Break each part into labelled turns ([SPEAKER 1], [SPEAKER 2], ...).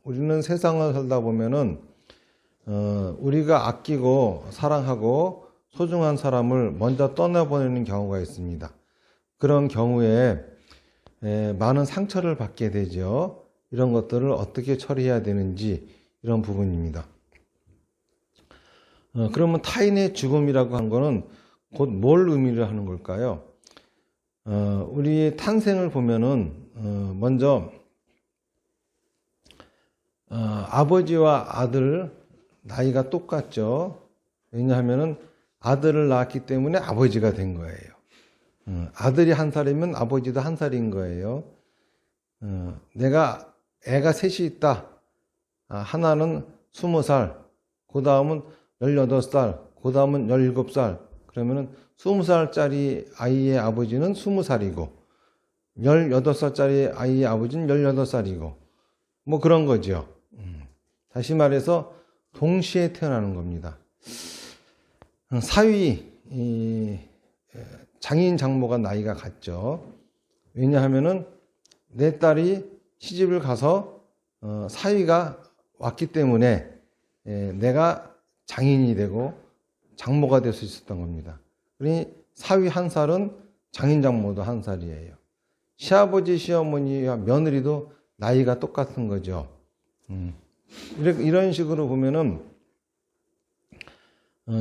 [SPEAKER 1] 우리는 세상을 살다 보면은 우리가 아끼고 사랑하고 소중한 사람을 먼저 떠나보내는 경우가 있습니다. 그런 경우에 많은 상처를 받게 되죠. 이런 것들을 어떻게 처리해야 되는지 이런 부분입니다. 그러면 타인의 죽음이라고 한 거는 곧 뭘 의미를 하는 걸까요? 우리의 탄생을 보면은 먼저 아버지와 아들 나이가 똑같죠. 왜냐하면은 아들을 낳았기 때문에 아버지가 된 거예요. 아들이 1살이면 아버지도 1살인 거예요. 내가 애가 셋이 있다. 하나는 20살, 그 다음은 18살, 그 다음은 17살. 그러면은 20살짜리 아이의 아버지는 20살이고 18살짜리 아이의 아버지는 18살이고 뭐 그런 거죠. 다시 말해서 동시에 태어나는 겁니다. 사위 장인 장모가 나이가 같죠. 왜냐하면은 내 딸이 시집을 가서 사위가 왔기 때문에 내가 장인이 되고 장모가 될 수 있었던 겁니다. 그러니 사위 1살은 장인 장모도 1살이에요. 시아버지 시어머니와 며느리도 나이가 똑같은 거죠. 이런 식으로 보면은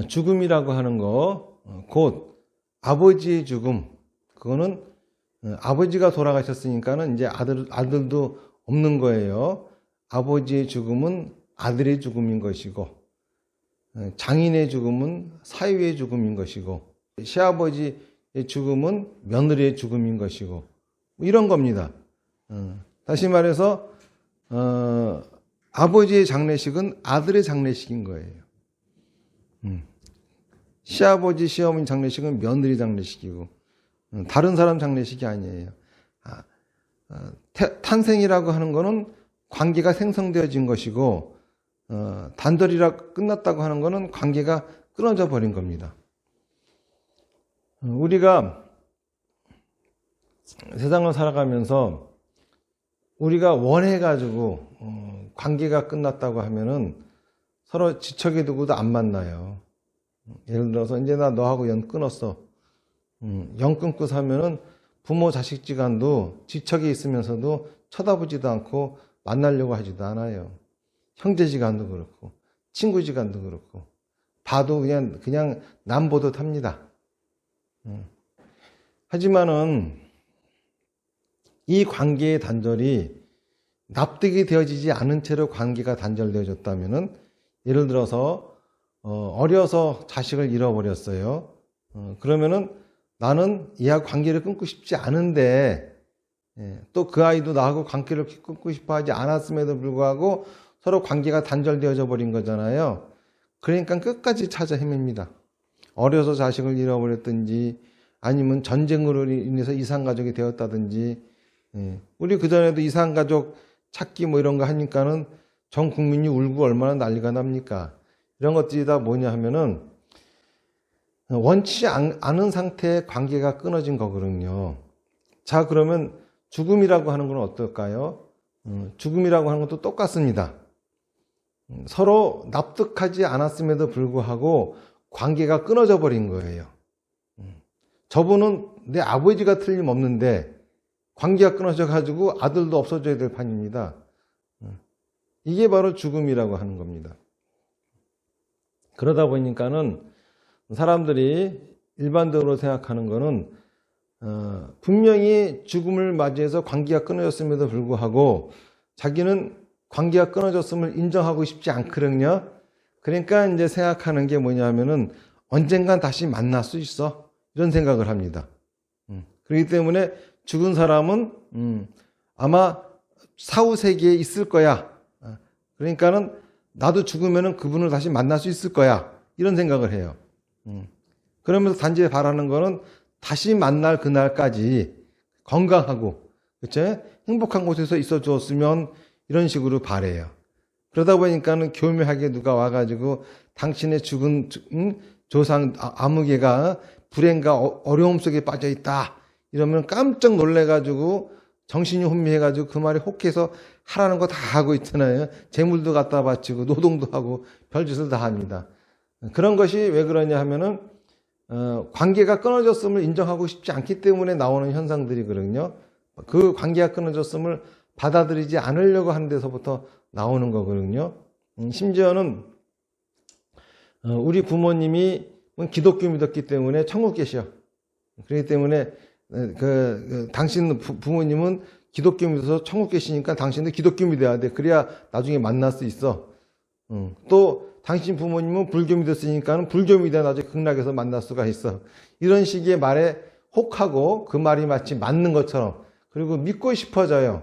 [SPEAKER 1] 죽음이라고 하는 거 곧 아버지의 죽음, 그거는 아버지가 돌아가셨으니까는 이제 아들도 없는 거예요. 아버지의 죽음은 아들의 죽음인 것이고 장인의 죽음은 사위의 죽음인 것이고 시아버지의 죽음은 며느리의 죽음인 것이고 이런 겁니다. 다시 말해서 아버지의 장례식은 아들의 장례식인 거예요. 시아버지 시어머니 장례식은 며느리 장례식이고 다른 사람 장례식이 아니에요. 탄생이라고 하는 거는 관계가 생성되어진 것이고 단절이라 끝났다고 하는 거는 관계가 끊어져 버린 겁니다. 우리가 세상을 살아가면서 우리가 원해가지고 관계가 끝났다고 하면은 서로 지척에 두고도 안 만나요. 예를 들어서 이제 나 너하고 연 끊었어. 연 끊고 사면은 부모 자식 지간도 지척에 있으면서도 쳐다보지도 않고 만나려고 하지도 않아요. 형제지간도 그렇고 친구지간도 그렇고 봐도 그냥 남 보듯 합니다. 하지만은 이 관계의 단절이 납득이 되어지지 않은 채로 관계가 단절되어졌다면은 예를 들어서 어려서 자식을 잃어버렸어요. 그러면은 나는 이하고 관계를 끊고 싶지 않은데 또 그 아이도 나하고 관계를 끊고 싶어 하지 않았음에도 불구하고 서로 관계가 단절되어져 버린 거잖아요. 그러니까 끝까지 찾아 헤맵니다. 어려서 자식을 잃어버렸든지 아니면 전쟁으로 인해서 이산가족이 되었다든지 우리 그전에도 이산가족 찾기 뭐 이런 거 하니까는 전 국민이 울고 얼마나 난리가 납니까? 이런 것들이 다 뭐냐 하면은 원치 않은 상태의 관계가 끊어진 거거든요. 자, 그러면 죽음이라고 하는 건 어떨까요? 죽음이라고 하는 것도 똑같습니다. 서로 납득하지 않았음에도 불구하고 관계가 끊어져 버린 거예요. 저분은 내 아버지가 틀림없는데 관계가 끊어져 가지고 아들도 없어져야 될 판입니다. 이게 바로 죽음이라고 하는 겁니다. 그러다 보니까는 사람들이 일반적으로 생각하는 거는 분명히 죽음을 맞이해서 관계가 끊어졌음에도 불구하고 자기는 관계가 끊어졌음을 인정하고 싶지 않거든요. 그러니까 이제 생각하는 게 뭐냐면은 언젠간 다시 만날 수 있어, 이런 생각을 합니다. 그렇기 때문에 죽은 사람은 아마 사후 세계에 있을 거야. 그러니까는 나도 죽으면은 그분을 다시 만날 수 있을 거야, 이런 생각을 해요. 그러면서 단지 바라는 거는 다시 만날 그날까지 건강하고, 그렇죠? 행복한 곳에서 있어 주었으면, 이런 식으로 바래요. 그러다 보니까는 교묘하게 누가 와가지고 당신의 죽은 조상 아무개가 불행과 어려움 속에 빠져 있다, 이러면 깜짝 놀래가지고 정신이 혼미해가지고 그 말에 혹해서 하라는 거 다 하고 있잖아요. 재물도 갖다 바치고 노동도 하고 별짓을 다 합니다. 그런 것이 왜 그러냐 하면은 관계가 끊어졌음을 인정하고 싶지 않기 때문에 나오는 현상들이거든요. 그 관계가 끊어졌음을 받아들이지 않으려고 하는 데서부터 나오는 거거든요. 심지어는 우리 부모님이 기독교 믿었기 때문에 천국 계셔. 그렇기 때문에 당신 부모님은 기독교 믿어서 천국 계시니까 당신도 기독교 믿어야 돼. 그래야 나중에 만날 수 있어. 또 당신 부모님은 불교 믿었으니까는 불교 믿어야 나중에 극락에서 만날 수가 있어. 이런 식의 말에 혹하고 그 말이 마치 맞는 것처럼 그리고 믿고 싶어져요.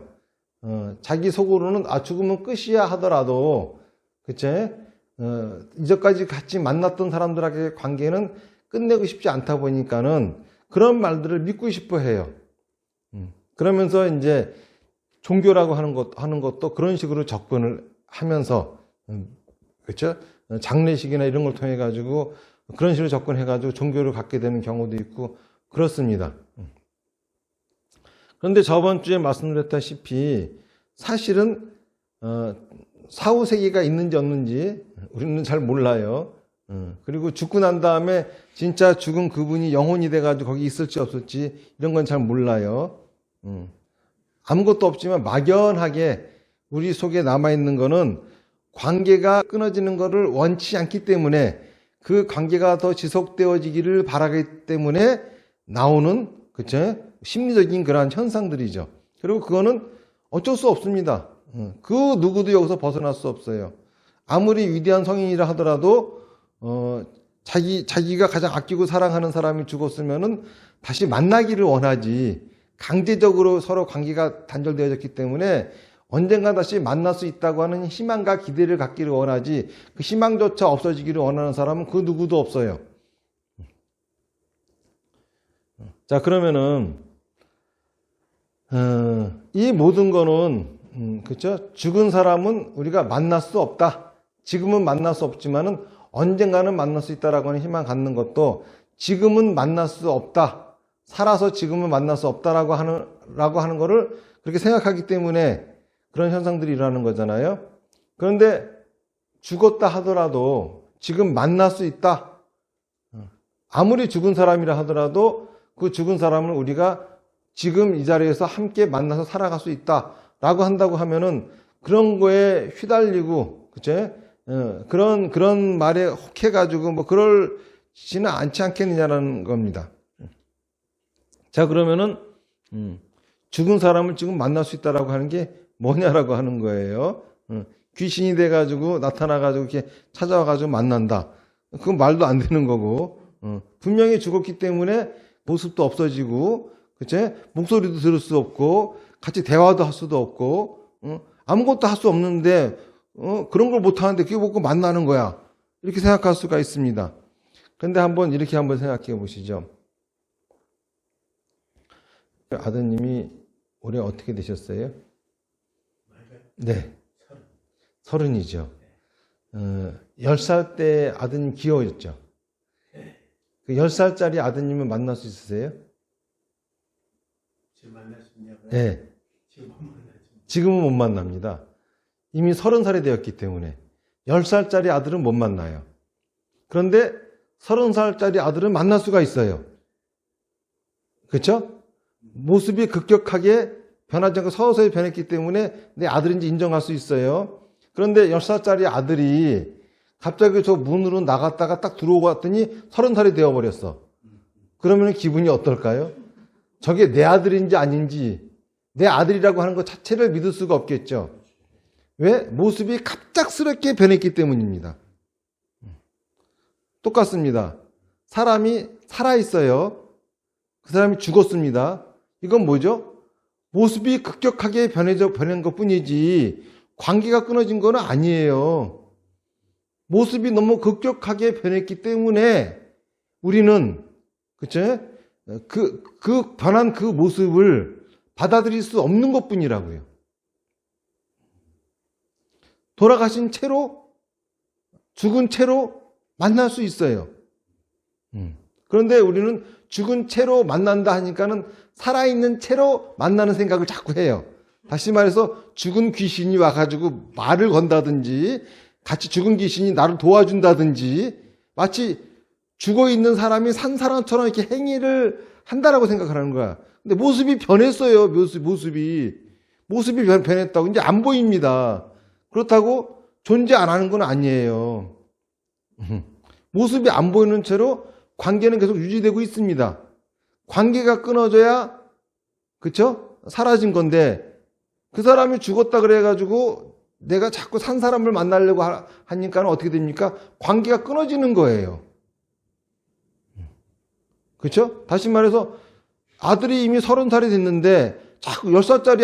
[SPEAKER 1] 자기 속으로는 죽으면 끝이야 하더라도 그치? 이제까지 같이 만났던 사람들에게 관계는 끝내고 싶지 않다 보니까는 그런 말들을 믿고 싶어 해요. 그러면서 이제 종교라고 하는 것도 그런 식으로 접근을 하면서 그렇죠? 장례식이나 이런 걸 통해 가지고 그런 식으로 접근해 가지고 종교를 갖게 되는 경우도 있고 그렇습니다. 그런데 저번 주에 말씀드렸다시피 사실은 사후세계가 있는지 없는지 우리는 잘 몰라요. 그리고 죽고 난 다음에 진짜 죽은 그분이 영혼이 돼가지고 거기 있을지 없을지 이런 건 잘 몰라요. 아무것도 없지만 막연하게 우리 속에 남아있는 거는 관계가 끊어지는 것을 원치 않기 때문에 그 관계가 더 지속되어지기를 바라기 때문에 나오는 그쵸? 심리적인 그러한 현상들이죠. 그리고 그거는 어쩔 수 없습니다. 그 누구도 여기서 벗어날 수 없어요. 아무리 위대한 성인이라 하더라도 자기가 가장 아끼고 사랑하는 사람이 죽었으면은 다시 만나기를 원하지 강제적으로 서로 관계가 단절되어졌기 때문에 언젠가 다시 만날 수 있다고 하는 희망과 기대를 갖기를 원하지 그 희망조차 없어지기를 원하는 사람은 그 누구도 없어요. 자, 그러면은 이 모든 거는 그렇죠? 죽은 사람은 우리가 만날 수 없다. 지금은 만날 수 없지만은 언젠가는 만날 수 있다라고 하는 희망 갖는 것도 지금은 만날 수 없다. 살아서 지금은 만날 수 없다라고 하는 거를 그렇게 생각하기 때문에 그런 현상들이 일어나는 거잖아요. 그런데 죽었다 하더라도 지금 만날 수 있다. 아무리 죽은 사람이라 하더라도 그 죽은 사람을 우리가 지금 이 자리에서 함께 만나서 살아갈 수 있다라고 한다고 하면은 그런 거에 휘달리고 그쵸? 그런 말에 혹해가지고 뭐 그럴지는 않지 않겠느냐라는 겁니다. 자, 그러면은 죽은 사람을 지금 만날 수 있다라고 하는 게 뭐냐라고 하는 거예요. 귀신이 돼가지고 나타나가지고 이렇게 찾아와가지고 만난다. 그건 말도 안 되는 거고 분명히 죽었기 때문에 모습도 없어지고 그치? 목소리도 들을 수 없고 같이 대화도 할 수도 없고 아무것도 할 수 없는데 그런 걸 못하는데 그게 뭐고 만나는 거야. 이렇게 생각할 수가 있습니다. 그런데 이렇게 한번 생각해 보시죠. 아드님이 올해 어떻게 되셨어요? 네. 30이죠. 10살 때 아드님 귀여웠죠? 그 10살짜리 아드님은 만날 수 있으세요?
[SPEAKER 2] 지금 만날 수 있냐고요?
[SPEAKER 1] 네.
[SPEAKER 2] 지금 못 만나죠.
[SPEAKER 1] 지금은 못 만납니다. 이미 30살이 되었기 때문에 10살짜리 아들은 못 만나요. 그런데 30살짜리 아들은 만날 수가 있어요. 그렇죠? 모습이 급격하게 변하지 않고 서서히 변했기 때문에 내 아들인지 인정할 수 있어요. 그런데 10살짜리 아들이 갑자기 저 문으로 나갔다가 딱 들어오고 왔더니 30살이 되어버렸어. 그러면 기분이 어떨까요? 저게 내 아들인지 아닌지 내 아들이라고 하는 것 자체를 믿을 수가 없겠죠. 왜? 모습이 갑작스럽게 변했기 때문입니다. 똑같습니다. 사람이 살아있어요. 그 사람이 죽었습니다. 이건 뭐죠? 모습이 급격하게 변한 것 뿐이지 관계가 끊어진 건 아니에요. 모습이 너무 급격하게 변했기 때문에 우리는 그쵸? 그 변한 그 모습을 받아들일 수 없는 것 뿐이라고요. 돌아가신 채로 죽은 채로 만날 수 있어요. 그런데 우리는 죽은 채로 만난다 하니까는 살아있는 채로 만나는 생각을 자꾸 해요. 다시 말해서 죽은 귀신이 와가지고 말을 건다든지 같이 죽은 귀신이 나를 도와준다든지 마치 죽어있는 사람이 산 사람처럼 이렇게 행위를 한다라고 생각하는 거야. 근데 모습이 변했어요. 모습이 변했다고. 이제 안 보입니다. 그렇다고 존재 안 하는 건 아니에요. 모습이 안 보이는 채로 관계는 계속 유지되고 있습니다. 관계가 끊어져야, 그쵸? 사라진 건데, 그 사람이 죽었다 그래가지고 내가 자꾸 산 사람을 만나려고 하니까 어떻게 됩니까? 관계가 끊어지는 거예요. 그쵸? 다시 말해서 아들이 이미 30살이 됐는데 자꾸 10살짜리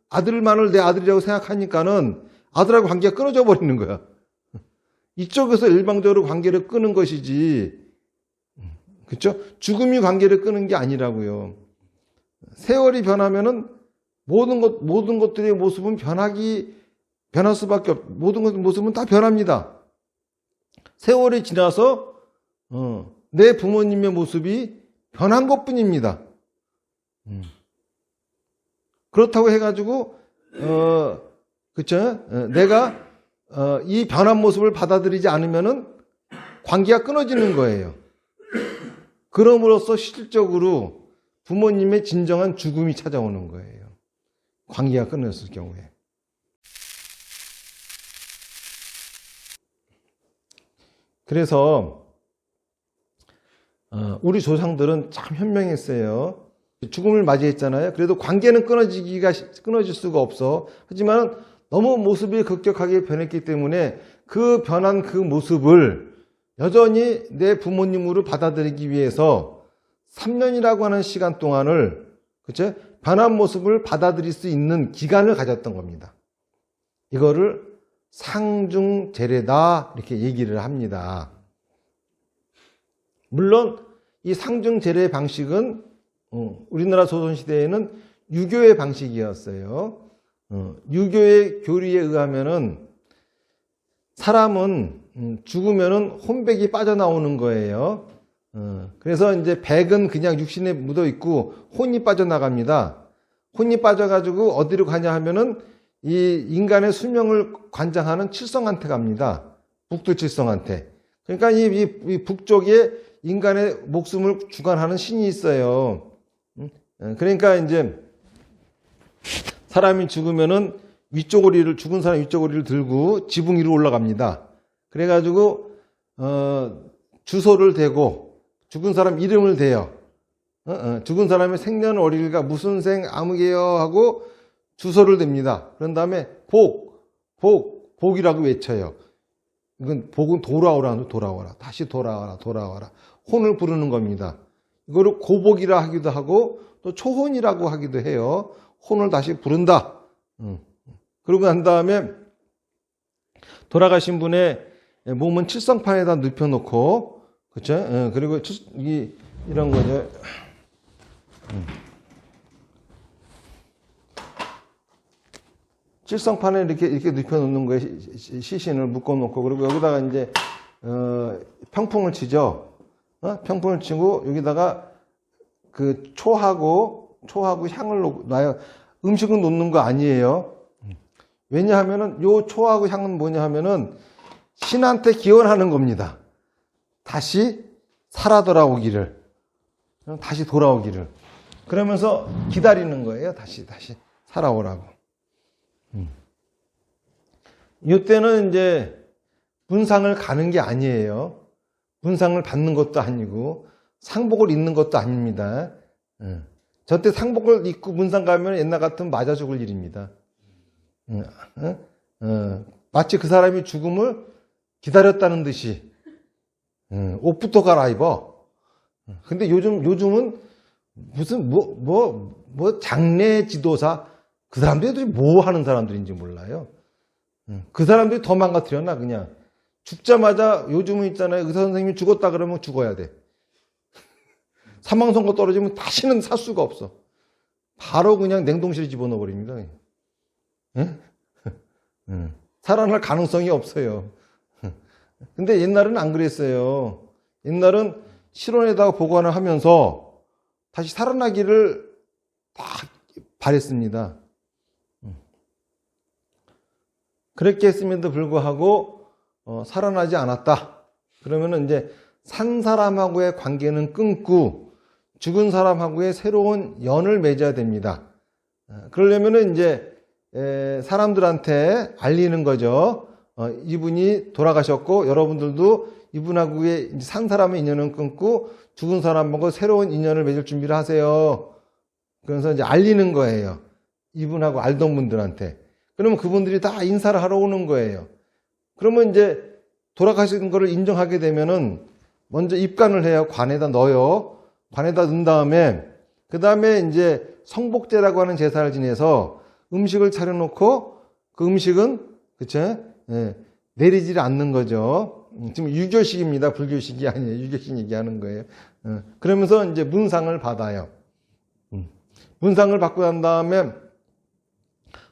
[SPEAKER 1] 아들만을 내 아들이라고 생각하니까는 아들하고 관계가 끊어져 버리는 거야. 이쪽에서 일방적으로 관계를 끊은 것이지, 그쵸? 죽음이 관계를 끊은 게 아니라고요. 세월이 변하면은 모든 것들의 모습은 변할 수밖에 모든 것의 모습은 다 변합니다. 세월이 지나서 내 부모님의 모습이 변한 것뿐입니다. 그렇다고 해가지고 그쵸? 내가 이 변한 모습을 받아들이지 않으면은 관계가 끊어지는 거예요. 그럼으로써 실질적으로 부모님의 진정한 죽음이 찾아오는 거예요. 관계가 끊어졌을 경우에. 그래서 우리 조상들은 참 현명했어요. 죽음을 맞이했잖아요. 그래도 관계는 끊어질 수가 없어. 하지만 너무 모습이 급격하게 변했기 때문에 그 변한 그 모습을 여전히 내 부모님으로 받아들이기 위해서 3년이라고 하는 시간 동안을, 그쵸? 변한 모습을 받아들일 수 있는 기간을 가졌던 겁니다. 이거를 상중제례다 이렇게 얘기를 합니다. 물론 이 상중제례 방식은 우리나라 조선시대에는 유교의 방식이었어요. 유교의 교리에 의하면은 사람은 죽으면은 혼백이 빠져나오는 거예요. 그래서 이제 백은 그냥 육신에 묻어 있고 혼이 빠져나갑니다. 혼이 빠져가지고 어디로 가냐 하면은 이 인간의 수명을 관장하는 칠성한테 갑니다. 북두칠성한테. 그러니까 이 북쪽에 인간의 목숨을 주관하는 신이 있어요. 그러니까 이제 사람이 죽으면은 죽은 사람 위쪽 오리를 들고 지붕 위로 올라갑니다. 그래가지고 주소를 대고 죽은 사람 이름을 대요. 죽은 사람의 생년월일과 무슨 생 아무개요 하고 주소를 댑니다. 그런 다음에 복이라고 외쳐요. 이건 복은 돌아오라, 다시 돌아와라. 혼을 부르는 겁니다. 이거를 고복이라 하기도 하고 또 초혼이라고 하기도 해요. 혼을 다시 부른다. 그러고 난 다음에 돌아가신 분의 몸은 칠성판에다 눕혀놓고, 그렇죠? 그리고 이런 거죠. 칠성판에 이렇게 눕혀놓는 거예요. 시신을 묶어놓고. 그리고 여기다가 이제 평풍을 치죠. 평풍을 치고 여기다가 그 초하고 향을 놔요. 음식은 놓는 거 아니에요. 왜냐하면은 요 초하고 향은 뭐냐 하면은 신한테 기원하는 겁니다. 다시 살아 돌아오기를. 다시 돌아오기를. 그러면서 기다리는 거예요. 다시 살아오라고. 이때는 이제 분상을 가는 게 아니에요. 분상을 받는 것도 아니고 상복을 입는 것도 아닙니다. 저때 상복을 입고 분상 가면 옛날 같으면 맞아 죽을 일입니다. 마치 그 사람이 죽음을 기다렸다는 듯이 옷부터 갈아입어. 근데 요즘은 무슨 장례 지도사, 그 사람들이 뭐 하는 사람들인지 몰라요. 그 사람들이 더 망가뜨렸나 그냥. 죽자마자 요즘은 있잖아요. 의사 선생님이 죽었다 그러면 죽어야 돼. 사망 선고 떨어지면 다시는 살 수가 없어. 바로 그냥 냉동실에 집어넣어 버립니다. 살아날 가능성이 없어요. 근데 옛날은 안 그랬어요. 옛날은 실온에다가 보관을 하면서 다시 살아나기를 다 바랬습니다. 그렇게 했음에도 불구하고 살아나지 않았다. 그러면은 이제 산 사람하고의 관계는 끊고 죽은 사람하고의 새로운 연을 맺어야 됩니다. 그러려면은 이제 사람들한테 알리는 거죠. 이분이 돌아가셨고 여러분들도 이분하고의 산 사람의 인연은 끊고 죽은 사람하고 새로운 인연을 맺을 준비를 하세요. 그래서 이제 알리는 거예요. 이분하고 알던 분들한테. 그러면 그분들이 다 인사를 하러 오는 거예요. 그러면 이제 돌아가신 거를 인정하게 되면은 먼저 입관을 해요. 관에다 넣어요. 관에다 넣은 다음에 그 다음에 이제 성복제라고 하는 제사를 지내서 음식을 차려놓고 그 음식은 그쵸? 내리지를 않는 거죠. 지금 유교식입니다. 불교식이 아니에요. 유교식 얘기하는 거예요. 그러면서 이제 문상을 받아요. 문상을 받고 난 다음에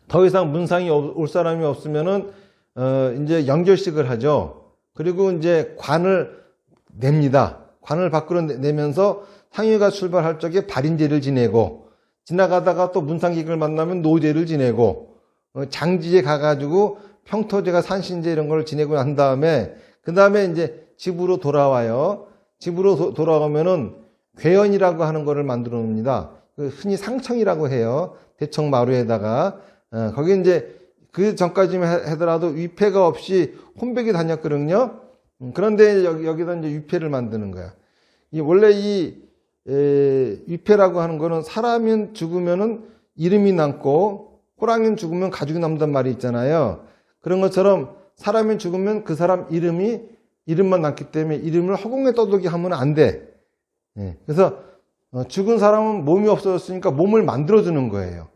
[SPEAKER 1] 더 이상 문상이 올 사람이 없으면은 이제 연결식을 하죠. 그리고 이제 관을 냅니다. 관을 밖으로 내면서 상유가 출발할 적에 발인제를 지내고 지나가다가 또 문상객을 만나면 노제를 지내고 장지에 가가지고 평토제가 산신제 이런 걸 지내고 난 다음에 그 다음에 이제 집으로 돌아와요. 집으로 돌아오면은 괴연이라고 하는 거를 만들어 놉니다. 흔히 상청이라고 해요. 대청 마루에다가 거기 이제 그 전까지만 하더라도 위패가 없이 혼백이 다녔거든요. 그런데 여기다 이제 위패를 만드는 거야. 원래 이 위패라고 하는 거는 사람이 죽으면은 이름이 남고 호랑이는 죽으면 가죽이 남단 말이 있잖아요. 그런 것처럼 사람이 죽으면 그 사람 이름만 남기 때문에 이름을 허공에 떠돌게 하면 안 돼. 그래서 죽은 사람은 몸이 없어졌으니까 몸을 만들어주는 거예요.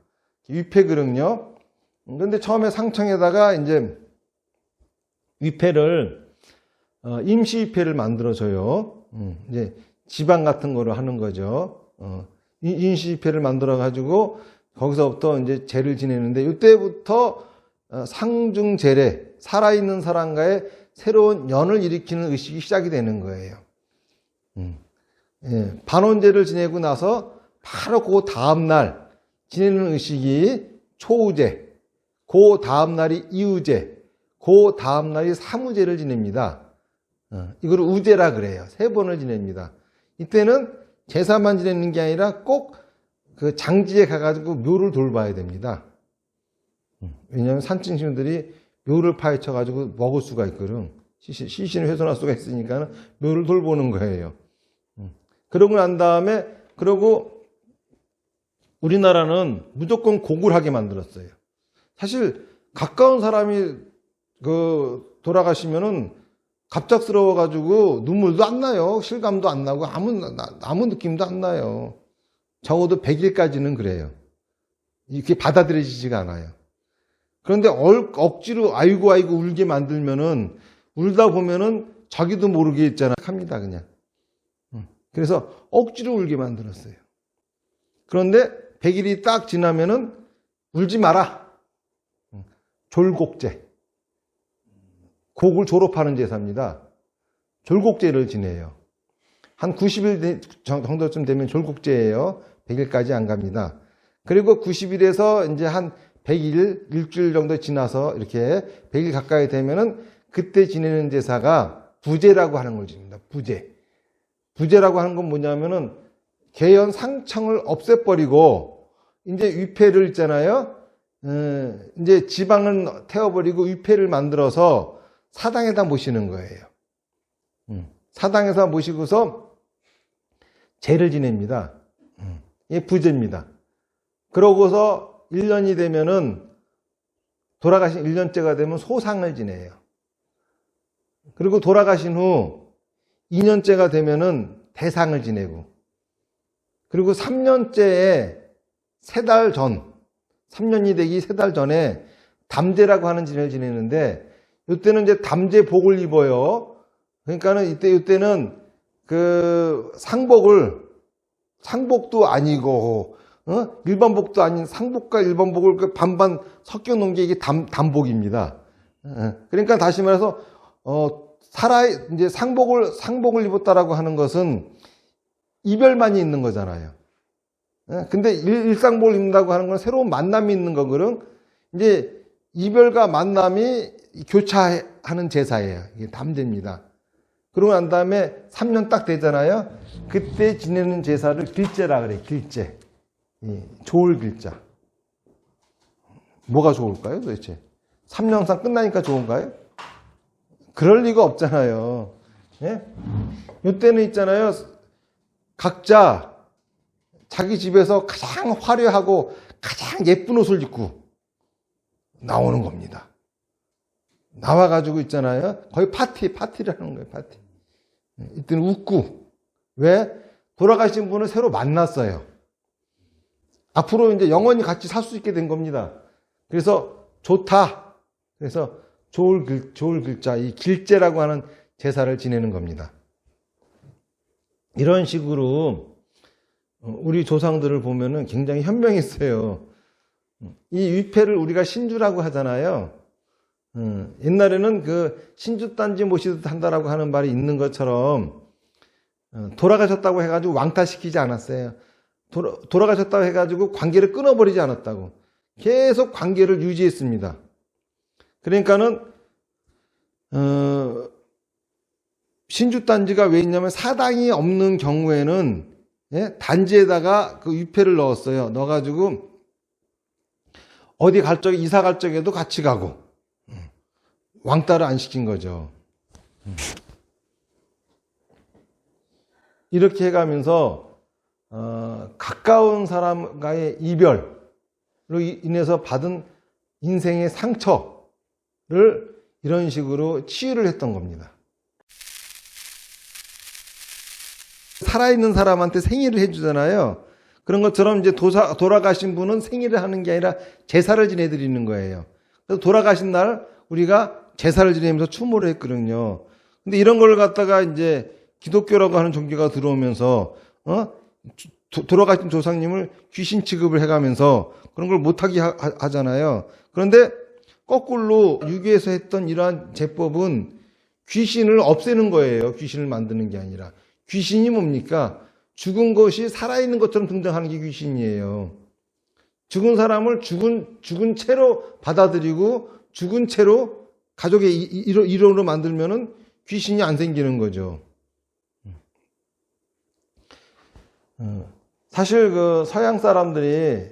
[SPEAKER 1] 위패거든요. 그런데 처음에 상청에다가 이제 위패를 임시 위패를 만들어줘요. 이제 지방 같은 거로 하는 거죠. 임시 위패를 만들어 가지고 거기서부터 이제 제를 지내는데 이때부터 상중제례, 살아있는 사람과의 새로운 연을 일으키는 의식이 시작이 되는 거예요. 반원제를 지내고 나서 바로 그 다음날 지내는 의식이 초우제, 그 다음날이 이우제, 그 다음날이 사무제를 지냅니다. 이걸 우제라 그래요. 3번을 지냅니다. 이때는 제사만 지내는 게 아니라 꼭 그 장지에 가가지고 묘를 돌봐야 됩니다. 왜냐하면 산증신들이 묘를 파헤쳐가지고 먹을 수가 있거든. 시신을 훼손할 수가 있으니까 묘를 돌보는 거예요. 그러고 난 다음에, 그러고 우리나라는 무조건 고굴하게 만들었어요. 사실 가까운 사람이 돌아가시면은 갑작스러워가지고 눈물도 안 나요. 실감도 안 나고 아무 느낌도 안 나요. 적어도 100일까지는 그래요. 이게 받아들여지지가 않아요. 그런데 억지로 아이고 울게 만들면은 울다 보면은 자기도 모르게 있잖아. 합니다, 그냥. 그래서 억지로 울게 만들었어요. 그런데 100일이 딱 지나면은 울지 마라. 졸곡제. 곡을 졸업하는 제사입니다. 졸곡제를 지내요. 한 90일 정도쯤 되면 졸곡제예요. 100일까지 안 갑니다. 그리고 90일에서 이제 한 100일, 일주일 정도 지나서 이렇게 100일 가까이 되면은 그때 지내는 제사가 부제라고 하는 걸 지냅니다. 부제. 부제라고 하는 건 뭐냐면은 개연 상청을 없애버리고 이제 위패를 있잖아요. 이제 지방을 태워버리고 위패를 만들어서 사당에다 모시는 거예요. 사당에서 모시고서 제를 지냅니다. 이게 부제입니다. 그러고서 1년이 되면은 돌아가신 1년째가 되면 소상을 지내요. 그리고 돌아가신 후 2년째가 되면은 대상을 지내고, 그리고 3년째에 3달 전, 3년이 되기 3달 전에 담제라고 하는 진을 지내는데, 이때는 이제 담제복을 입어요. 그러니까는 이때는 그 상복도 아니고, 일반복도 아닌 상복과 일반복을 반반 섞여 놓은 게 이게 담복입니다. 그러니까 다시 말해서, 이제 상복을 입었다라고 하는 것은 이별만이 있는 거잖아요. 근데 일상복을 입는다고 하는 건 새로운 만남이 있는 거거든. 이제 이별과 만남이 교차하는 제사예요. 이게 담대입니다. 그러고 난 다음에 3년 딱 되잖아요. 그때 지내는 제사를 길제라 그래요. 길제. 좋을 길자. 뭐가 좋을까요, 도대체? 3년상 끝나니까 좋은가요? 그럴 리가 없잖아요. 예? 이때는 있잖아요. 각자 자기 집에서 가장 화려하고 가장 예쁜 옷을 입고 나오는 겁니다. 나와가지고 있잖아요. 거의 파티를 하는 거예요, 파티. 이때는 웃고. 왜? 돌아가신 분을 새로 만났어요. 앞으로 이제 영원히 같이 살 수 있게 된 겁니다. 그래서 좋다. 그래서 좋을 글자, 이 길제라고 하는 제사를 지내는 겁니다. 이런 식으로 우리 조상들을 보면은 굉장히 현명했어요. 이 위패를 우리가 신주라고 하잖아요. 옛날에는 그 신주단지 모시듯 한다라고 하는 말이 있는 것처럼 돌아가셨다고 해가지고 왕따시키지 않았어요. 돌아가셨다고 해가지고 관계를 끊어버리지 않았다고. 계속 관계를 유지했습니다. 그러니까는 신주단지가 왜 있냐면 사당이 없는 경우에는 단지에다가 그 위패를 넣었어요. 넣어가지고 어디 갈 적에 이사 갈 적에도 같이 가고 왕따를 안 시킨 거죠. 이렇게 해가면서 가까운 사람과의 이별로 인해서 받은 인생의 상처를 이런 식으로 치유를 했던 겁니다. 살아있는 사람한테 생일을 해주잖아요. 그런 것처럼 이제 돌아가신 분은 생일을 하는 게 아니라 제사를 지내드리는 거예요. 그래서 돌아가신 날 우리가 제사를 지내면서 추모를 했거든요. 근데 이런 걸 갖다가 이제 기독교라고 하는 종교가 들어오면서 돌아가신 조상님을 귀신 취급을 해가면서 그런 걸 못하게 하잖아요. 그런데 거꾸로 유교에서 했던 이러한 제법은 귀신을 없애는 거예요. 귀신을 만드는 게 아니라. 귀신이 뭡니까? 죽은 것이 살아있는 것처럼 등장하는 게 귀신이에요. 죽은 사람을 죽은 채로 받아들이고 죽은 채로 가족의 일원으로 만들면은 귀신이 안 생기는 거죠. 사실 그 서양 사람들이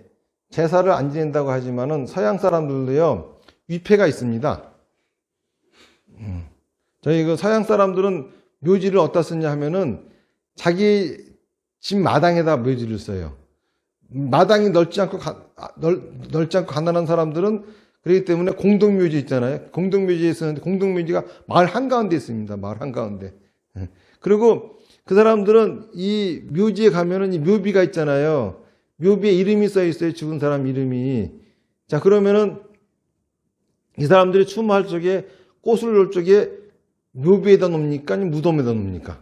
[SPEAKER 1] 제사를 안 지낸다고 하지만은 서양 사람들도요 위패가 있습니다. 저희 그 서양 사람들은 묘지를 어디다 쓰냐 하면은 자기 집 마당에다 묘지를 써요. 마당이 넓지 않고 가난한 사람들은 그렇기 때문에 공동묘지 있잖아요. 공동묘지에 쓰는데 공동묘지가 마을 한가운데 있습니다. 마을 한가운데. 그리고 그 사람들은 이 묘지에 가면은 이 묘비가 있잖아요. 묘비에 이름이 써 있어요. 죽은 사람 이름이. 자, 그러면은 이 사람들이 추모할 적에 꽃을 놓을 적에 묘비에다 놓습니까? 아니면 무덤에다 놓습니까?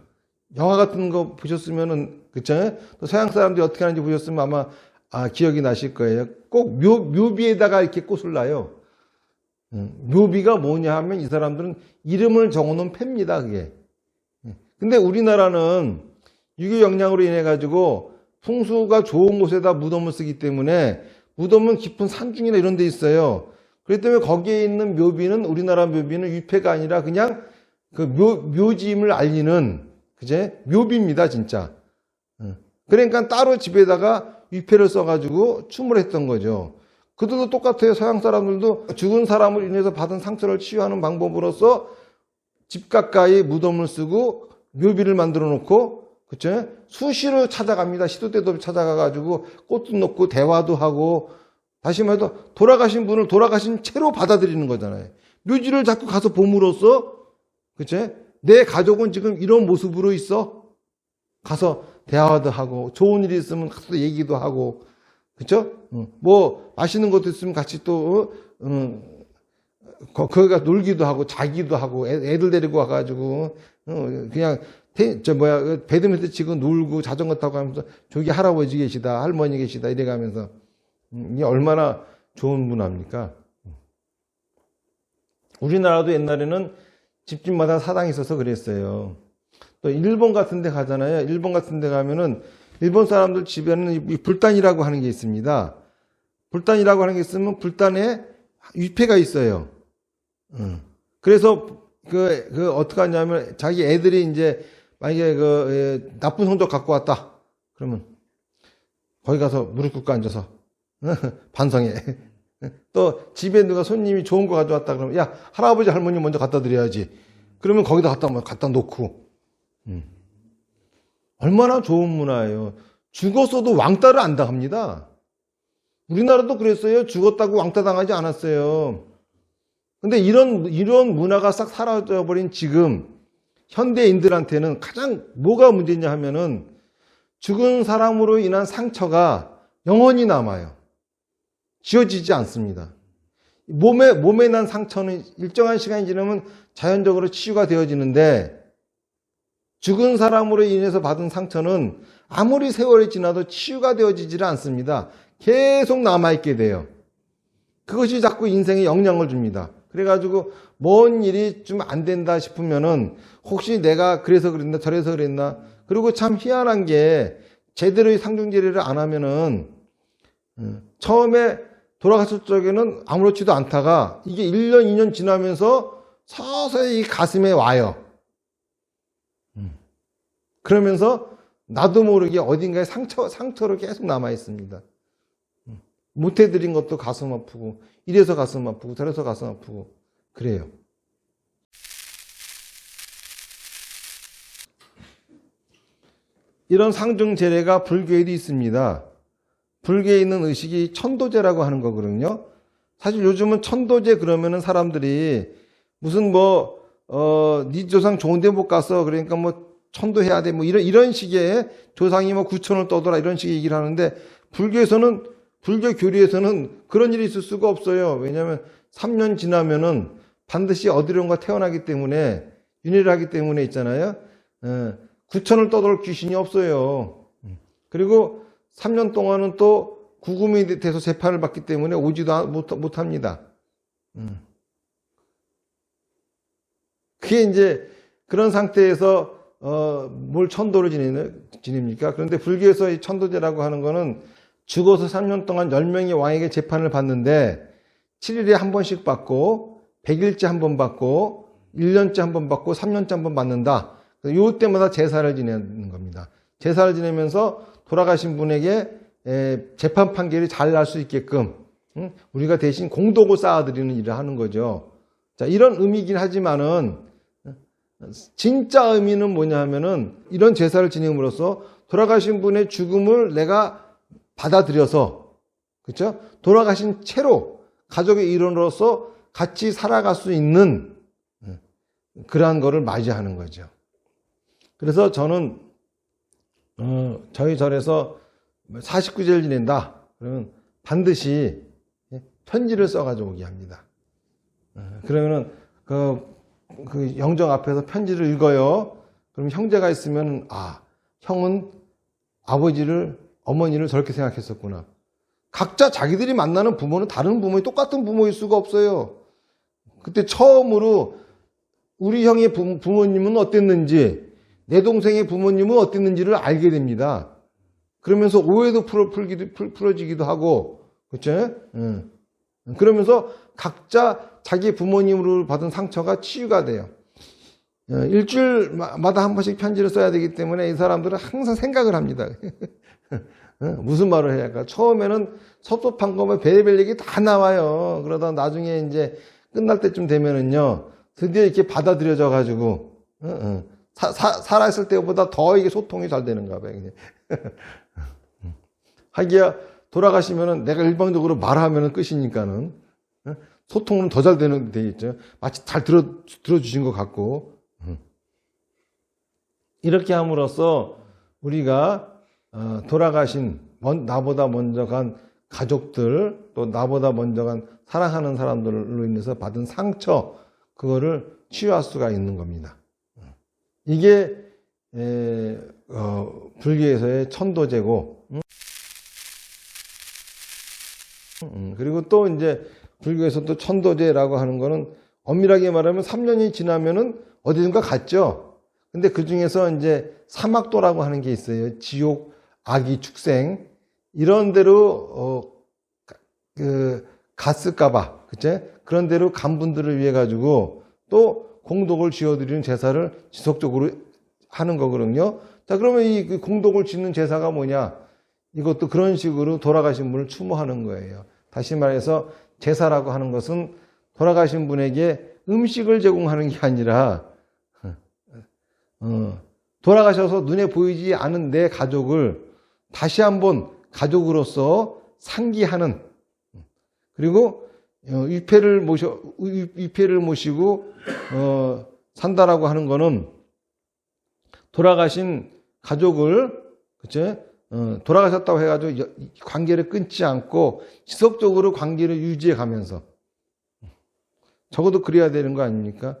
[SPEAKER 1] 영화 같은 거 보셨으면은, 그쵸? 또 서양 사람들이 어떻게 하는지 보셨으면 아마, 기억이 나실 거예요. 꼭 묘비에다가 이렇게 꽃을 놔요. 묘비가 뭐냐 하면 이 사람들은 이름을 적어놓은 패입니다, 그게. 근데 우리나라는 유교 영향으로 인해가지고 풍수가 좋은 곳에다 무덤을 쓰기 때문에 무덤은 깊은 산중이나 이런 데 있어요. 그렇기 때문에 거기에 있는 묘비는, 우리나라 묘비는 위패가 아니라 그냥 그 묘지임을 알리는, 그제? 묘비입니다, 진짜. 그러니까 따로 집에다가 위패를 써가지고 춤을 했던 거죠. 그들도 똑같아요. 서양 사람들도 죽은 사람을 인해서 받은 상처를 치유하는 방법으로서 집 가까이 무덤을 쓰고 묘비를 만들어 놓고, 그쵸? 수시로 찾아갑니다. 시도 때도 없이 찾아가가지고 꽃도 놓고 대화도 하고, 다시 말해서 돌아가신 분을 돌아가신 채로 받아들이는 거잖아요. 묘지를 자꾸 가서 봄으로써, 그쵸? 내 가족은 지금 이런 모습으로 있어. 가서 대화도 하고, 좋은 일이 있으면 가서 얘기도 하고, 그쵸? 뭐, 맛있는 것도 있으면 같이 또, 거기가 놀기도 하고, 자기도 하고, 애들 데리고 와가지고, 그냥, 배드민턴 치고 놀고, 자전거 타고 하면서, 저기 할아버지 계시다, 할머니 계시다, 이래가면서, 이게 얼마나 좋은 문화입니까? 우리나라도 옛날에는 집집마다 사당이 있어서 그랬어요. 또 일본 같은 데 가잖아요. 일본 같은 데 가면은 일본 사람들 집에는 이 불단이라고 하는 게 있습니다. 불단이라고 하는 게 있으면 불단에 위패가 있어요. 그래서 어떻게 하냐면 자기 애들이 이제 만약에 나쁜 성적 갖고 왔다. 그러면 거기 가서 무릎 꿇고 앉아서 반성해. 또 집에 누가 손님이 좋은 거 가져왔다 그러면 야 할아버지 할머니 먼저 갖다 드려야지. 그러면 거기다 갖다 놓고. 얼마나 좋은 문화예요. 죽었어도 왕따를 안 당합니다. 우리나라도 그랬어요. 죽었다고 왕따 당하지 않았어요. 근데 이런 문화가 싹 사라져버린 지금 현대인들한테는 가장 뭐가 문제냐 하면은 죽은 사람으로 인한 상처가 영원히 남아요. 지워지지 않습니다. 몸에 난 상처는 일정한 시간이 지나면 자연적으로 치유가 되어지는데 죽은 사람으로 인해서 받은 상처는 아무리 세월이 지나도 치유가 되어지질 않습니다. 계속 남아있게 돼요. 그것이 자꾸 인생에 영향을 줍니다. 그래가지고 뭔 일이 좀 안 된다 싶으면은 혹시 내가 그래서 그랬나 저래서 그랬나. 그리고 참 희한한 게 제대로의 상중제례를 안 하면은 처음에 돌아갔을 적에는 아무렇지도 않다가 이게 1년 2년 지나면서 서서히 가슴에 와요. 그러면서 나도 모르게 어딘가에 상처로 계속 남아 있습니다. 못해드린 것도 가슴 아프고 이래서 가슴 아프고 저래서 가슴 아프고 그래요. 이런 상중제례가 불교에도 있습니다. 불교에 있는 의식이 천도제라고 하는 거거든요. 사실 요즘은 천도제 그러면은 사람들이 무슨 네 조상 좋은 데 못 갔어. 그러니까 천도해야 돼. 이런 식의 조상이 9천을 떠돌아 이런 식의 얘기를 하는데 불교 교리에서는 그런 일이 있을 수가 없어요. 왜냐하면 3년 지나면은 반드시 어디론가 태어나기 때문에 윤회를 하기 때문에 있잖아요. 9천을 떠돌 귀신이 없어요. 그리고 3년 동안은 또 구금이 돼서 재판을 받기 때문에 오지도 못합니다. 그게 이제 그런 상태에서 뭘 천도를 지냅니까? 그런데 불교에서 이 천도제라고 하는 거는 죽어서 3년 동안 10명의 왕에게 재판을 받는데 7일에 한 번씩 받고 100일째 한 번 받고 1년째 한 번 받고 3년째 한 번 받는다. 요 때마다 제사를 지내는 겁니다. 제사를 지내면서 돌아가신 분에게 재판 판결이 잘 날 수 있게끔 우리가 대신 공덕을 쌓아드리는 일을 하는 거죠. 자, 이런 의미이긴 하지만은 진짜 의미는 뭐냐 하면은 이런 제사를 지냄으로써 돌아가신 분의 죽음을 내가 받아들여서 그렇죠? 돌아가신 채로 가족의 일원으로서 같이 살아갈 수 있는 그러한 거를 맞이하는 거죠. 그래서 저는 저희 절에서 49제를 지낸다. 그러면 반드시 편지를 써가지고 오게 합니다. 그러면은 그 영정 앞에서 편지를 읽어요. 그럼 형제가 있으면 형은 아버지를 어머니를 저렇게 생각했었구나. 각자 자기들이 만나는 부모는 다른 부모이 똑같은 부모일 수가 없어요. 그때 처음으로 우리 형의 부모님은 어땠는지 내 동생의 부모님은 어땠는지를 알게 됩니다. 그러면서 오해도 풀어지기도 하고 그렇죠? 그러면서 각자 자기 부모님으로 받은 상처가 치유가 돼요. 일주일마다 한 번씩 편지를 써야 되기 때문에 이 사람들은 항상 생각을 합니다. 무슨 말을 해야 할까? 처음에는 섭섭한 거면 별의별 얘기 다 나와요. 그러다 나중에 이제 끝날 때쯤 되면은요, 드디어 이렇게 받아들여져 가지고, 살아있을 때보다 더 이게 소통이 잘 되는가 봐요. 하기야, 돌아가시면은 내가 일방적으로 말하면은 끝이니까는, 소통은 더 잘 되는 데 있죠. 마치 잘 들어주신 것 같고. 이렇게 함으로써 우리가 돌아가신 나보다 먼저 간 가족들 또 나보다 먼저 간 사랑하는 사람들로 인해서 받은 상처 그거를 치유할 수가 있는 겁니다. 이게 불교에서의 천도제고 그리고 또 이제 불교에서 또 천도제라고 하는 거는 엄밀하게 말하면 3년이 지나면은 어디든가 갔죠. 근데 그 중에서 이제 사막도라고 하는 게 있어요. 지옥, 악이, 축생 이런 데로 갔을까봐, 그치? 그런 대로 간 분들을 위해 가지고 또 공덕을 지어드리는 제사를 지속적으로 하는 거거든요. 자, 그러면 이 공덕을 짓는 제사가 뭐냐? 이것도 그런 식으로 돌아가신 분을 추모하는 거예요. 다시 말해서 제사라고 하는 것은 돌아가신 분에게 음식을 제공하는 게 아니라 돌아가셔서 눈에 보이지 않은 내 가족을 다시 한번 가족으로서 상기하는, 그리고 위패를 모시고 산다라고 하는 거는 돌아가신 가족을, 그치? 돌아가셨다고 해가지고 관계를 끊지 않고 지속적으로 관계를 유지해 가면서, 적어도 그래야 되는 거 아닙니까?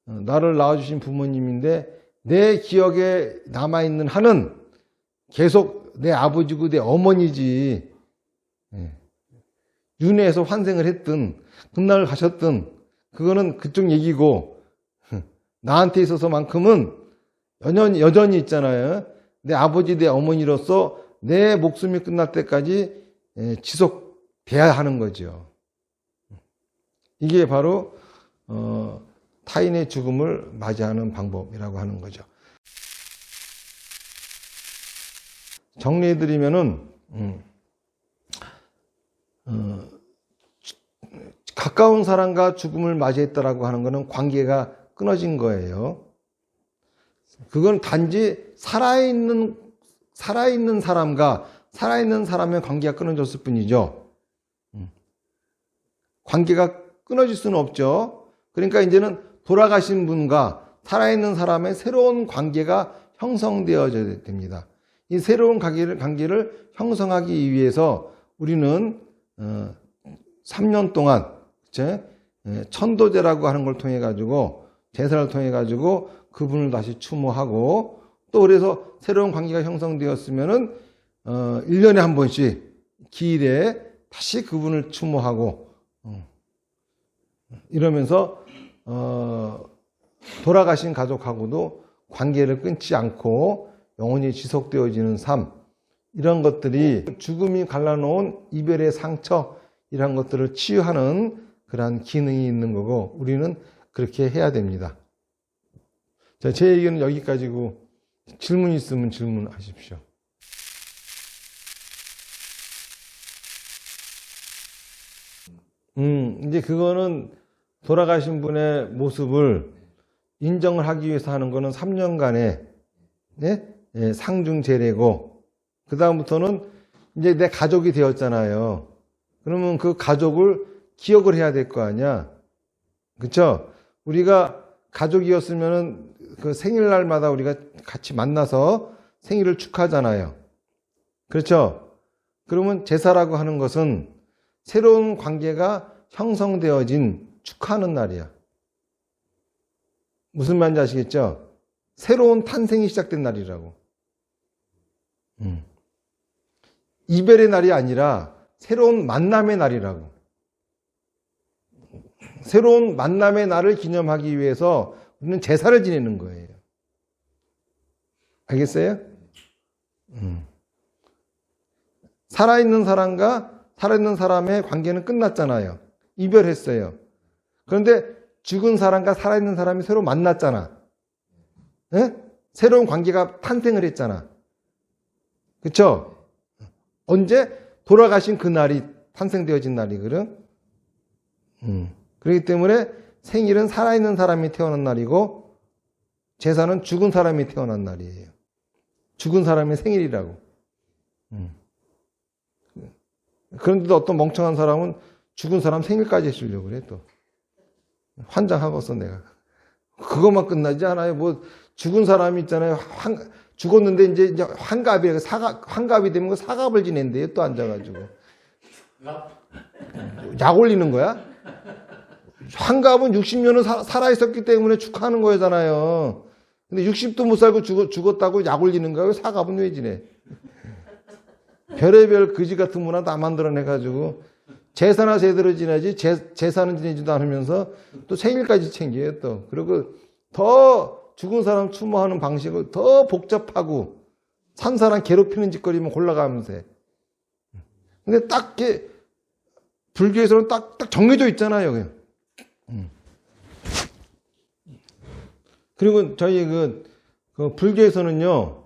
[SPEAKER 1] 나를 낳아주신 부모님인데 내 기억에 남아있는 한은 계속 내 아버지고 내 어머니지. 윤회에서 환생을 했든 훗날 가셨든 그거는 그쪽 얘기고, 나한테 있어서만큼은 여전히 있잖아요. 내 아버지 내 어머니로서 내 목숨이 끝날 때까지 지속돼야 하는 거죠. 이게 바로 타인의 죽음을 맞이하는 방법이라고 하는 거죠. 정리해드리면은 가까운 사람과 죽음을 맞이했다라고 하는 것은 관계가 끊어진 거예요. 그건 단지 살아있는 사람과 살아있는 사람의 관계가 끊어졌을 뿐이죠. 관계가 끊어질 수는 없죠. 그러니까 이제는 돌아가신 분과 살아있는 사람의 새로운 관계가 형성되어져야 됩니다. 이 새로운 관계를 형성하기 위해서 우리는 3년 동안 천도제라고 하는 걸 통해 가지고, 제사를 통해 가지고 그분을 다시 추모하고, 또 그래서 새로운 관계가 형성되었으면은 1년에 한 번씩 기일에 다시 그분을 추모하고, 이러면서 돌아가신 가족하고도 관계를 끊지 않고 영원히 지속되어지는 삶, 이런 것들이 죽음이 갈라놓은 이별의 상처, 이런 것들을 치유하는 그러한 기능이 있는 거고, 우리는 그렇게 해야 됩니다. 자, 제 얘기는 여기까지고, 질문 있으면 질문하십시오. 이제 그거는 돌아가신 분의 모습을 인정을 하기 위해서 하는 거는 3년간의 상중제례고, 그 다음부터는 이제 내 가족이 되었잖아요. 그러면 그 가족을 기억을 해야 될 거 아니야. 그쵸? 우리가 가족이었으면은 그 생일날마다 우리가 같이 만나서 생일을 축하하잖아요. 그렇죠? 그러면 제사라고 하는 것은 새로운 관계가 형성되어진 축하하는 날이야. 무슨 말인지 아시겠죠? 새로운 탄생이 시작된 날이라고. 이별의 날이 아니라 새로운 만남의 날이라고. 새로운 만남의 날을 기념하기 위해서 우리는 제사를 지내는 거예요. 알겠어요? 살아있는 사람과 살아있는 사람의 관계는 끝났잖아요. 이별했어요. 그런데 죽은 사람과 살아있는 사람이 새로 만났잖아. 네? 새로운 관계가 탄생을 했잖아. 그쵸? 언제? 돌아가신 그 날이 탄생되어진 날이거든. 그렇기 때문에 생일은 살아있는 사람이 태어난 날이고, 제사는 죽은 사람이 태어난 날이에요. 죽은 사람의 생일이라고. 그런데도 어떤 멍청한 사람은 죽은 사람 생일까지 해주려고 그래, 또. 환장하겠어, 내가. 그것만 끝나지 않아요. 뭐, 죽은 사람이 있잖아요. 죽었는데 이제 환갑이에요. 환갑이 되면 사갑을 지낸대요, 또 앉아가지고. 약 올리는 거야? 환갑은 60년은 살아있었기 때문에 축하하는 거잖아요. 근데 60도 못 살고 죽었다고 약 올리는 거야? 사갑은 왜 지내? 별의별 거지 같은 문화 다 만들어내가지고, 제사나 제대로 지내지, 제사는 지내지도 않으면서 또 생일까지 챙겨요, 또. 그리고 더 죽은 사람 추모하는 방식을 더 복잡하고, 산 사람 괴롭히는 짓거리면 골라가면서 해. 근데 딱 불교에서는 딱 정해져 있잖아요. 그리고 저희 그 불교에서는요,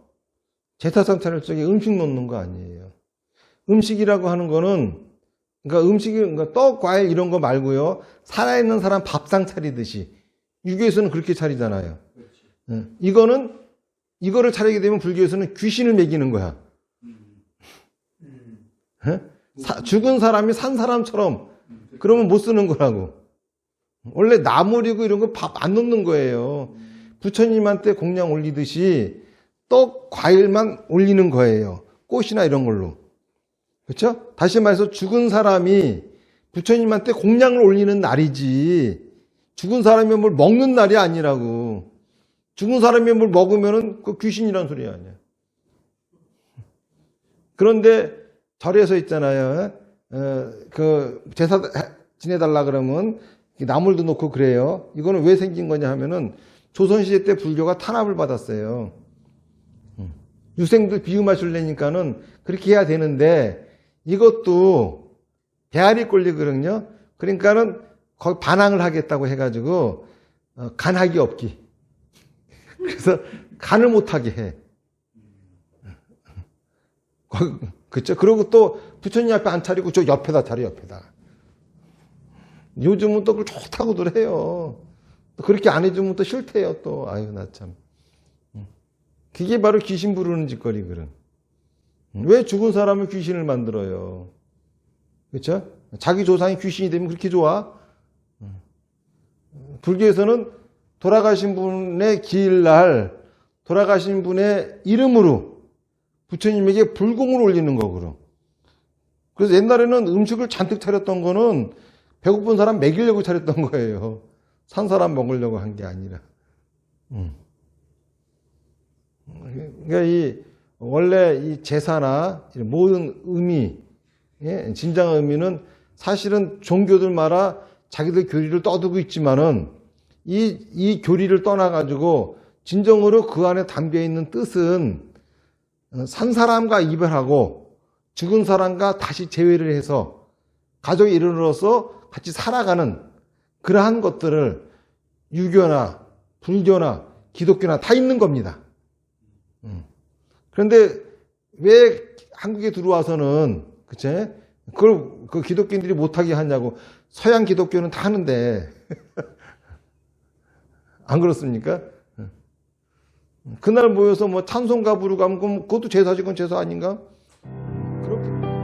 [SPEAKER 1] 제사상 차릴 적에 음식 놓는 거 아니에요. 음식이라고 하는 거는, 그러니까 떡, 과일 이런 거 말고요, 살아있는 사람 밥상 차리듯이, 유교에서는 그렇게 차리잖아요. 이거를 차리게 되면 불교에서는 귀신을 먹이는 거야. 죽은 사람이 산 사람처럼, 그러면 못 쓰는 거라고. 원래 나물이고 이런 거 밥 안 넣는 거예요. 부처님한테 공양 올리듯이 떡, 과일만 올리는 거예요. 꽃이나 이런 걸로. 그렇죠? 다시 말해서 죽은 사람이 부처님한테 공양을 올리는 날이지, 죽은 사람이 뭘 먹는 날이 아니라고. 죽은 사람이 뭘 먹으면은 그 귀신이란 소리 아니야. 그런데 절에서 있잖아요. 그 제사 지내달라 그러면 나물도 놓고 그래요. 이거는 왜 생긴 거냐 하면은 조선시대 때 불교가 탄압을 받았어요. 유생들 비유마시려니까는 그렇게 해야 되는데, 이것도 배알이 꼴리거든요. 그러니까는 거의 반항을 하겠다고 해가지고 간학이 없기. 그래서 간을 못하게 해. 그렇죠? 그리고 또 부처님 앞에 안 차리고 저 옆에다 차려, 옆에다. 요즘은 또 그걸 좋다고들 해요. 또 그렇게 안 해주면 또 싫대요, 또. 아유, 나 참. 그게 바로 귀신 부르는 짓거리거든. 왜 죽은 사람을 귀신을 만들어요? 그렇죠? 자기 조상이 귀신이 되면 그렇게 좋아? 불교에서는 돌아가신 분의 기일날, 돌아가신 분의 이름으로 부처님에게 불공을 올리는 거거든. 그래서 옛날에는 음식을 잔뜩 차렸던 거는 배고픈 사람 먹이려고 차렸던 거예요. 산 사람 먹으려고 한 게 아니라. 그러니까 원래 이 제사나 모든 의미, 예? 진정한 의미는 사실은 종교들마다 자기들 교리를 떠두고 있지만은 이 교리를 떠나가지고 진정으로 그 안에 담겨 있는 뜻은 산 사람과 이별하고 죽은 사람과 다시 재회를 해서 가족의 일원으로서 같이 살아가는 그러한 것들을 유교나 불교나 기독교나 다 있는 겁니다. 그런데 왜 한국에 들어와서는, 그치? 그걸 그 기독교인들이 못하게 하냐고. 서양 기독교는 다 하는데. 안 그렇습니까? 그날 모여서 뭐 찬송가 부르고 하면 그것도 제사지, 그건 제사 아닌가? 그렇게.